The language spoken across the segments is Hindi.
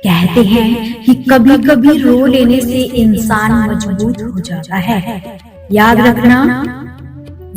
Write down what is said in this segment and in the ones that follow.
कहते हैं कि कभी कभी रो लेने से इंसान मजबूत हो जाता है। याद रखना,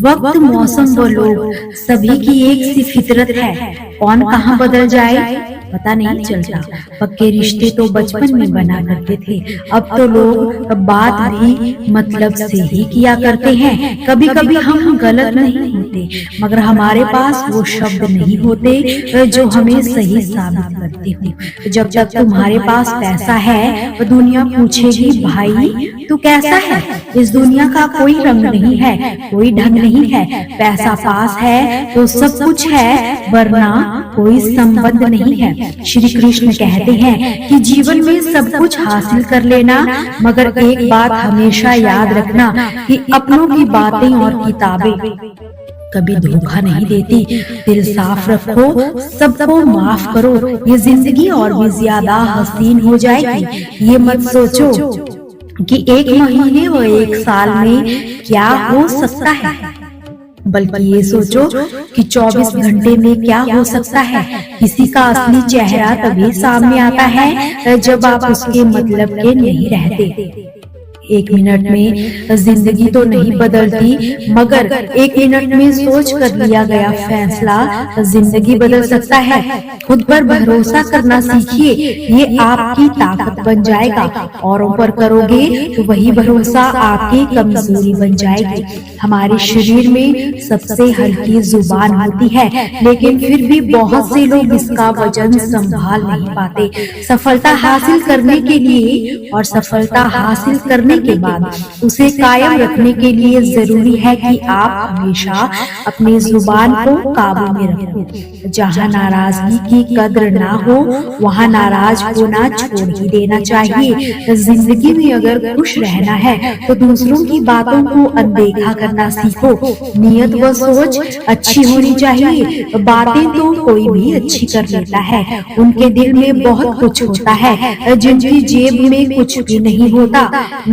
वक्त, मौसम व लोग सभी की एक सी फितरत है। कौन कहाँ बदल जाए पता नहीं चलता। पक्के रिश्ते तो बचपन में बना करते थे, अब तो लोग बात भी मतलब से ही किया करते हैं। कभी कभी हम गलत नहीं होते, मगर हमारे पास वो शब्द नहीं होते जो हमें सही साबित करते हो। जब तक तुम्हारे पास पैसा है तो दुनिया पूछेगी, भाई तू कैसा है। इस दुनिया का कोई रंग नहीं है, कोई ढंग नहीं है। पैसा पास है तो सब कुछ है, वरना कोई संबंध नहीं है। श्री कृष्ण कहते हैं कि जीवन में सब कुछ हासिल कर लेना, मगर एक बात हमेशा याद रखना कि अपनों की बातें और किताबें कभी धोखा नहीं देती। दिल साफ रखो, सबको माफ करो, ये जिंदगी और भी ज्यादा हसीन हो जाएगी। ये मत सोचो कि एक महीने व एक साल में क्या हो सकता है, बल्कि ये सोचो कि 24 घंटे में क्या हो सकता है। किसी का असली चेहरा तभी सामने आता है जब आप उसके मतलब के नहीं रहते। एक मिनट में जिंदगी तो नहीं बदलती, मगर एक मिनट में सोच कर लिया गया फैसला जिंदगी बदल सकता है। खुद पर भरोसा करना सीखिए, ये आपकी ताकत बन जाएगा। औरों पर करोगे तो वही भरोसा आपकी कमजोरी बन जाएगी। हमारे शरीर में सबसे हल्की जुबान होती है, लेकिन फिर भी बहुत से लोग इसका वजन संभाल नहीं पाते। सफलता हासिल करने के लिए और सफलता हासिल करने के बाद उसे कायम रखने के लिए जरूरी है कि आप हमेशा अपनी जुबान को काबू में रखें। जहाँ नाराजगी की कद्र ना हो, वहाँ नाराज होना छोड़ ही देना चाहिए। जिंदगी में अगर खुश रहना है तो दूसरों की बातों को अनदेखा करना सीखो। नियत व सोच अच्छी होनी चाहिए। बातें तो कोई भी अच्छी कर लेता है, उनके दिल में बहुत कुछ होता है जिनकी जेब में कुछ भी नहीं होता।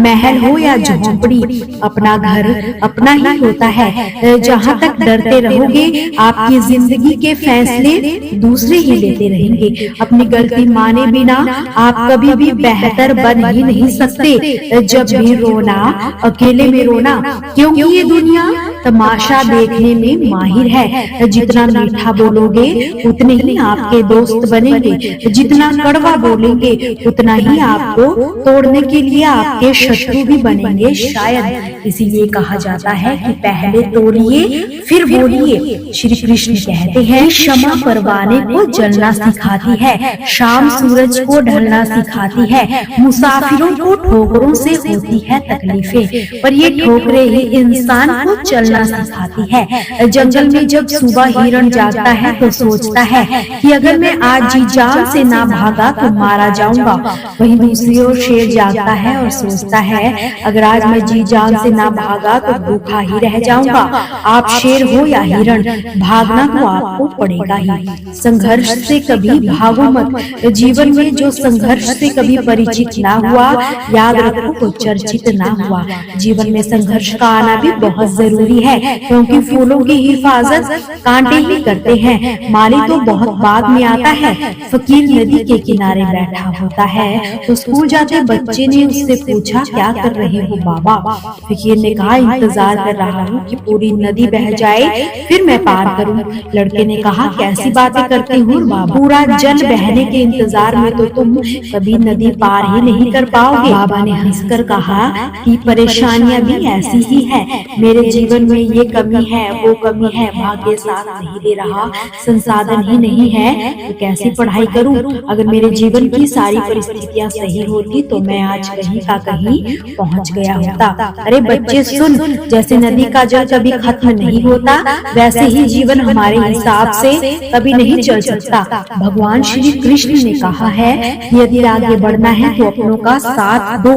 महल हो या झोंपड़ी, अपना घर अपना ही होता है। जहाँ तक डरते रहोगे, आपकी जिंदगी के फैसले दूसरे ही लेते रहेंगे। अपनी गलती माने बिना आप कभी भी बेहतर बन ही नहीं सकते। जब भी रोना, अकेले में रोना, क्योंकि ये दुनिया तमाशा देखने में माहिर है। जितना मीठा बोलोगे उतने ही आपके दोस्त बनेंगे, जितना कड़वा बोलेंगे उतना ही आपको तोड़ने के लिए आपके शत्रु भी बनेंगे शायद। इसीलिए कहा जाता है कि पहले तोड़िए फिर बोलिए। श्री कृष्ण कहते हैं, क्षमा परवाने को जलना सिखाती है, शाम सूरज को ढलना सिखाती है। मुसाफिरों को ठोकरों से होती है तकलीफें, पर ये ठोकरें ही इंसान को चलना सिखाती है। जंगल में जब सुबह हिरण जागता है तो सोचता है कि अगर मैं आज जी जान से ना भागा तो मारा जाऊंगा। वहीं दूसरी ओर शेर जागता है और सोचता है अगर आज मैं जी जान से ना भागा तो भूखा ही रह जाऊंगा। आप शेर हो या हिरण, भागना तो आपको पड़ेगा ही। संघर्ष से कभी भागो मत। जीवन में जो संघर्ष से कभी परिचित ना हुआ, याद रखो वो चर्चित ना हुआ। जीवन में संघर्ष का आना भी बहुत जरूरी है, क्योंकि फूलों की हिफाजत कांटे ही करते हैं। माली तो बहुत बाद में आता है। फकीर नदी के किनारे बैठा होता है तो स्कूल जाते बच्चे ने उससे पूछा, क्या कर रहे हो बाबा? फकीर ने कहा, इंतजार कर रहा हूँ कि पूरी नदी बह जाए फिर मैं पार करूँ। लड़के ने कहा, कैसी बातें करते हो बाबा, पूरा जल बहने के इंतजार में तो तुम कभी नदी पार ही नहीं कर पाओगे। बाबा ने हंसकर कहा कि परेशानियां भी ऐसी ही है। मेरे जीवन में ये कमी है, वो कमी है, भाग्य साथ नहीं दे रहा, संसाधन ही नहीं है, तो कैसी पढ़ाई करूं? अगर मेरे जीवन की सारी परिस्थितियां सही होती तो मैं आज कहीं का कहीं पहुंच गया होता। अरे बच्चे सुन, जैसे नदी का जल कभी खत्म नहीं होता, वैसे ही जीवन हमारे हिसाब से कभी नहीं चल सकता। भगवान श्री कृष्ण ने कहा है कि यदि आगे बढ़ना है तो अपनों का साथ दो।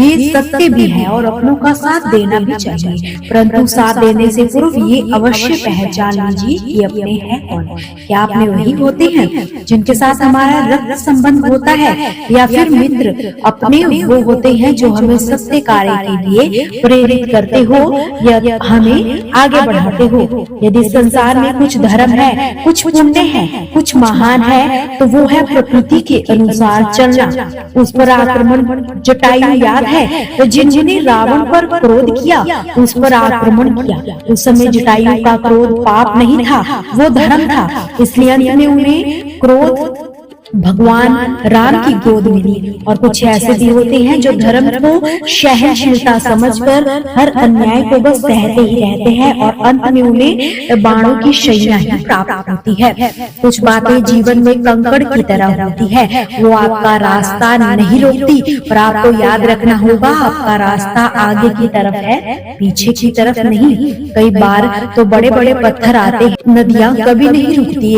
ये सत्य भी है और अपनों का साथ देना भी चाहिए, परंतु साथ देने से पूर्व ये अवश्य पहचान लीजिए कि अपने हैं कौन। क्या अपने वही होते हैं जिनके साथ हमारा रक्त संबंध होता है, या फिर मित्र? अपने वो होते हैं जो हमें हमें सत्य कार्य के लिए प्रेरित करते हो या हमें आगे बढ़ाते हो। यदि संसार में कुछ धर्म है, कुछ पुण्य है, कुछ महान है, तो वो है प्रकृति के अनुसार चलना। उस पर आक्रमण जटायु याद है, तो जिन्होंने रावण पर क्रोध किया उस पर आक्रमण किया। उस समय जटायु का क्रोध पाप नहीं था, वो धर्म था। इसलिए अंत में उन्हें क्रोध भगवान राम की गोद मिली। और कुछ ऐसे भी होते हैं जो धर्म को सहनशीलता समझकर हर अन्याय को बस सहते ही रहते हैं और अंत में उन्हें बाणों की शैया ही प्राप्त होती है। कुछ बातें जीवन में कंकड़ की तरह होती है, वो आपका रास्ता नहीं रोकती, पर आपको याद रखना होगा आपका रास्ता आगे की तरफ है, पीछे की तरफ नहीं। कई बार तो बड़े बड़े पत्थर आते हैं, नदियां कभी नहीं रुकती,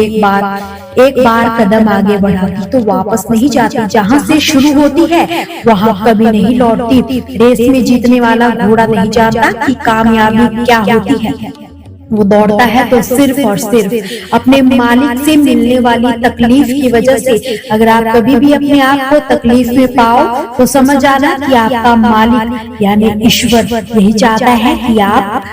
एक बार कदम आगे बढ़ाती तो वापस नहीं जाती। जहाँ से शुरू होती है वहाँ कभी नहीं लौटती। रेस में जीतने वाला घोड़ा नहीं जानता कि कामयाबी क्या होती है। वो दौड़ता है तो सिर्फ और सिर्फ अपने मालिक से मिलने वाली तकलीफ की वजह से। अगर आप कभी भी अपने आप को तकलीफ में पाओ तो समझ आना कि आपका मालिक यानी ईश्वर यही चाहता है कि आप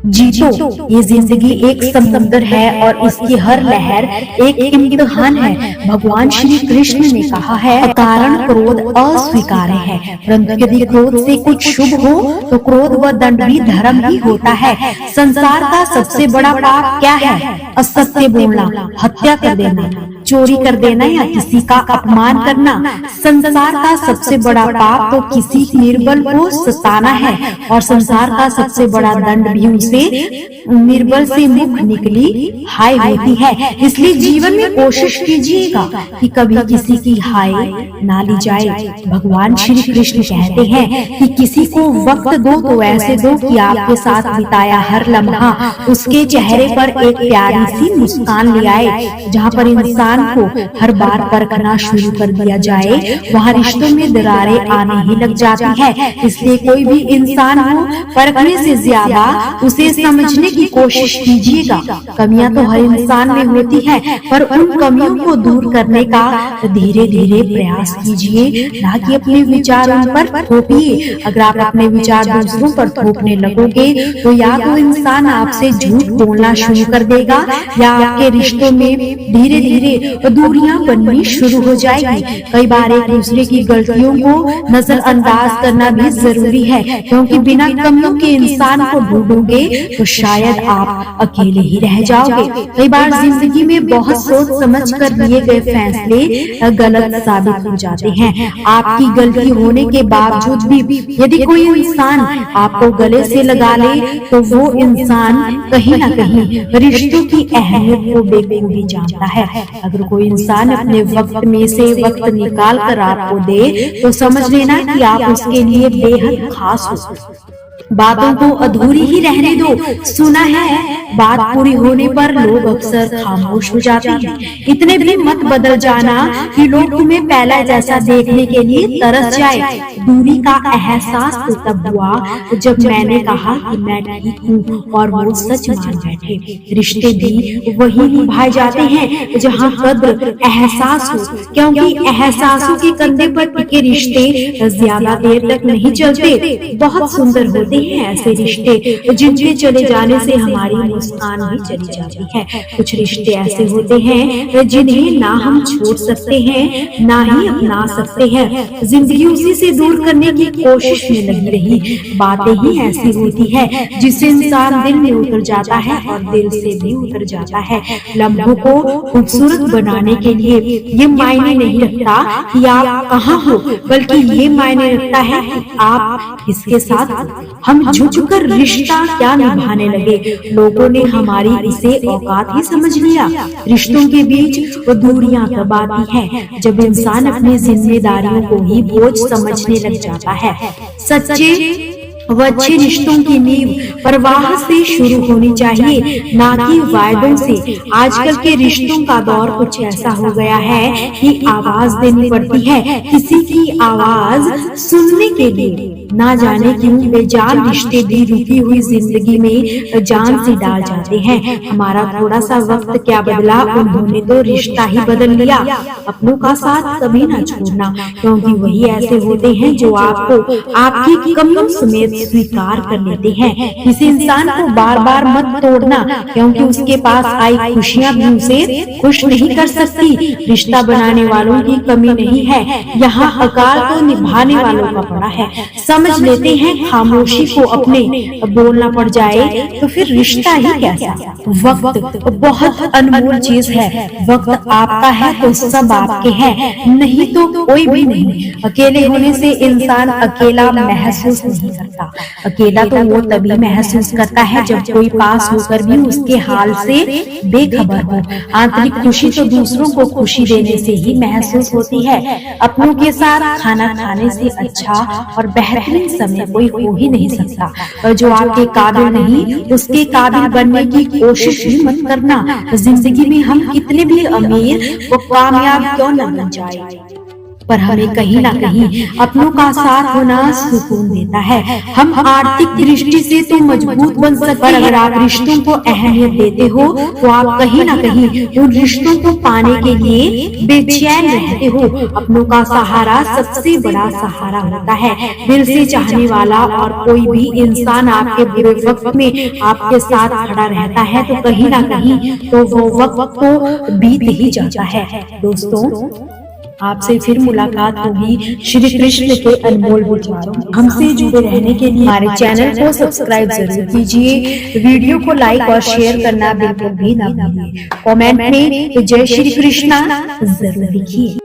जीतो। ये जिंदगी एक समुद्र है और इसकी हर लहर एक इम्तिहान है। भगवान श्री कृष्ण ने कहा है, अकारण क्रोध अस्वीकार्य है, परंतु यदि क्रोध से कुछ शुभ हो तो क्रोध व दंड भी धर्म ही होता है। संसार का सबसे बड़ा पाप क्या है? असत्य बोलना, हत्या कर देना, चोरी कर देना या किसी का अपमान करना। संसार का सबसे बड़ा पाप तो किसी निर्बल को सताना है और संसार का सबसे बड़ा दंड भी उसे निर्बल से मुख निकली हाय होती है। इसलिए जीवन में कोशिश कीजिएगा कि कभी किसी की हाय ना ली जाए। भगवान श्री कृष्ण कहते हैं कि किसी को वक्त दो तो ऐसे दो कि आपके साथ बिताया हर लम्हा उसके चेहरे पर एक प्यारी सी मुस्कान ले आए। जहाँ पर इंसान को हर बार परखना शुरू कर दिया जाए वहाँ रिश्तों में दरारें आने ही लग जाती है। इसलिए कोई भी इंसान हो, परखने से ज्यादा उसे समझने की कोशिश कीजिएगा। कमियां तो हर इंसान में होती है, पर उन कमियों को दूर करने का धीरे धीरे प्रयास कीजिए, ना कि अपने विचार उन पर थोपिए। अगर आप अपने विचार दूसरों पर थोपने लगोगे तो या तो इंसान आपसे झूठ बोलना शुरू कर देगा या आपके रिश्तों में धीरे धीरे दूरियां बननी शुरू हो जाएगी। कई बार एक दूसरे की गलतियों को नजरअंदाज करना भी जरूरी है, क्योंकि बिना कमियों के इंसान को ढूंढोगे तो शायद आप अकेले ही रह जाओगे। कई बार जिंदगी में बहुत सोच समझ कर लिए गए फैसले गलत साबित हो जाते हैं। आपकी गलती होने के बावजूद भी यदि कोई इंसान आपको गले से लगा ले तो वो इंसान कहीं न कहीं रिश्तों की अहमियत को बेखूबी जानता है। अगर कोई इंसान अपने वक्त में से वक्त निकाल कर आपको दे तो समझ लेना कि आप उसके लिए बेहद खास हो। बातों को अधूरी ही रहने दो। सुना है बात पूरी होने पर लोग अक्सर खामोश हो जाते हैं। इतने भी मत बदल जाना कि लोग तुम्हें पहला जैसा देखने के लिए तरस जाए। दूरी का एहसास तो तब हुआ जब मैंने कहा कि मैं ठीक हूँ और वो सच मान बैठे। रिश्ते भी वही निभाए जाते हैं जहाँ कद्र एहसास हो, क्योंकि एहसासों के कंधे पर टिके रिश्ते ज्यादा देर तक नहीं चलते। बहुत सुंदर होते हैं ऐसे रिश्ते जिनके चले जाने से हमारी मुस्कान भी चली जाती है। कुछ रिश्ते ऐसे होते हैं जिन्हें ना हम छोड़ सकते हैं ना ही अपना सकते हैं। जिंदगी उसी से दूर करने की कोशिश में लगी रही। बातें ही ऐसी होती है जिससे इंसान दिल में उतर जाता है और दिल से भी उतर जाता है। लम्हों को खूबसूरत बनाने के लिए ये मायने नहीं रखता कि आप कहाँ हो, बल्कि ये मायने रखता है कि आप किसके साथ हो। हम झुककर रिश्ता क्या निभाने लगे। लोगों ने हमारी इसे औकात ही समझ लिया। रिश्तों के बीच वो दूरियां तब आती है जब इंसान अपनी जिम्मेदारियों को ही बोझ समझने लग जाता है। सच्चे व अच्छे रिश्तों की नींव परवाह से शुरू होनी चाहिए, ना कि वायदों से। आजकल के रिश्तों का दौर कुछ ऐसा हो गया है कि आवाज देनी पड़ती है किसी की आवाज सुनने के लिए। ना जाने क्यों बेजान रिश्ते भी रुकी हुई जिंदगी में जान से डाल जाते हैं। हमारा थोड़ा सा वक्त क्या बदला, उन्होंने तो रिश्ता ही बदल लिया। अपनों का साथ कभी ना छोड़ना, क्योंकि वही ऐसे होते हैं जो आपको आपकी कमियों समेत स्वीकार कर लेते हैं। किसी इंसान को बार बार मत तोड़ना, क्योंकि उसके पास आई खुशियां भी उसे खुश नहीं कर सकती। रिश्ता बनाने वालों की कमी नहीं है, यहाँ अकाल को निभाने वालों का पड़ा है। समझ लेते हैं खामोशी को अपने बोलना पड़ जाए तो फिर रिश्ता ही कैसा। वक्त बहुत अनमोल चीज है, वक्त आपका है तो सब आपके हैं, नहीं तो कोई भी नहीं। अकेले होने से इंसान अकेला महसूस नहीं करता, अकेला तो वो तभी महसूस करता है जब कोई पास होकर भी उसके हाल से बेखबर हो। आंतरिक खुशी तो दूसरों को खुशी देने से ही महसूस होती है। अपनों के साथ खाना खाने से अच्छा और बेहतरीन समय कोई हो ही नहीं सकता। और जो आपके काबिल नहीं, उसके काबिल बनने की कोशिश भी मत करना। जिंदगी में हम कितने भी अमीर व कामयाब क्यों न बन जाए, पर हमें कहीं ना कहीं अपनों का साथ होना सुकून देता है। हम आर्थिक दृष्टि से तो मजबूत बन सकते हैं, अगर आप रिश्तों को अहमियत देते हो तो आप कहीं ना कहीं उन रिश्तों को पाने के लिए बेचैन रहते हो। अपनों का सहारा सबसे बड़ा सहारा होता है। दिल से चाहने वाला और कोई भी इंसान आपके बुरे वक्त में आपके साथ खड़ा रहता है तो कहीं ना कहीं तो वो वक्त तो बीत ही जाता है। दोस्तों, आपसे फिर मुलाकात होगी श्री कृष्ण के अनमोल विचारों। हमसे जुड़े रहने के लिए हमारे चैनल को सब्सक्राइब जरूर कीजिए, वीडियो को लाइक और शेयर करना बिल्कुल भी ना भूलिए। कमेंट में जय श्री कृष्णा जरूर लिखिए।